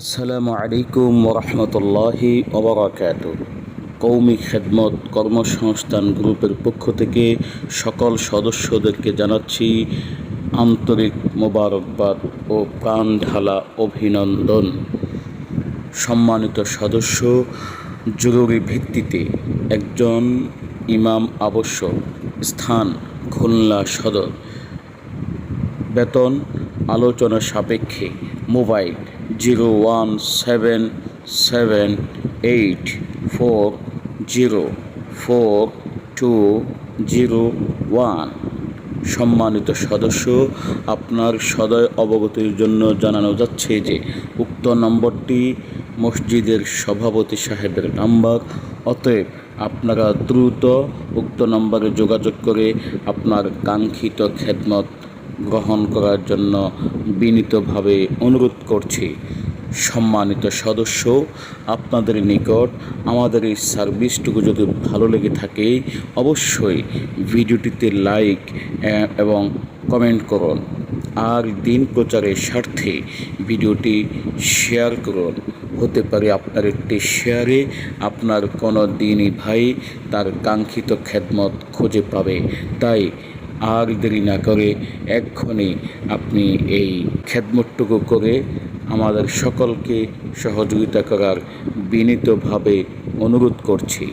আসসালামু আলাইকুম ওরহমতুল্লাহি ওবরাকাতু। কৌমি খেদমত কর্মসংস্থান গ্রুপের পক্ষ থেকে সকল সদস্যদেরকে জানাচ্ছি আন্তরিক মোবারকবাদ ও প্রাণঢালা অভিনন্দন। সম্মানিত সদস্য, জরুরি ভিত্তিতে একজন ইমাম আবশ্যক, স্থান খুলনা সদর, বেতন আলোচনা সাপেক্ষে, মোবাইল 01774044201। সম্মানিত সদস্য, আপনার সদয় অবগতির জন্য জানানো যাচ্ছে যে উক্ত নম্বরটি মসজিদের সভাপতি সাহেবের নাম্বার। অতএব আপনারা দ্রুত উক্ত নম্বরে যোগাযোগ করে আপনার কাঙ্ক্ষিত খেদমত গ্রহণ করার জন্য বিনীতভাবে অনুরোধ করছি। সম্মানিত সদস্য, আপনাদের নিকট আমাদের এই সার্ভিসটুকু যদি ভালো লেগে থাকে অবশ্যই ভিডিওটিতে লাইক এবং কমেন্ট করুন, আর দিন প্রচারের স্বার্থে ভিডিওটি শেয়ার করুন। হতে পারে আপনার একটি শেয়ারে আপনার কোনো দিনই ভাই তার কাঙ্ক্ষিত খেদমত খুঁজে পাবে। তাই আর দেরি না করে এক্ষুনি আপনি এই খেদমতটুকু করে আমাদের সকলকে সহযোগিতা করার বিনীতভাবে অনুরোধ করছি।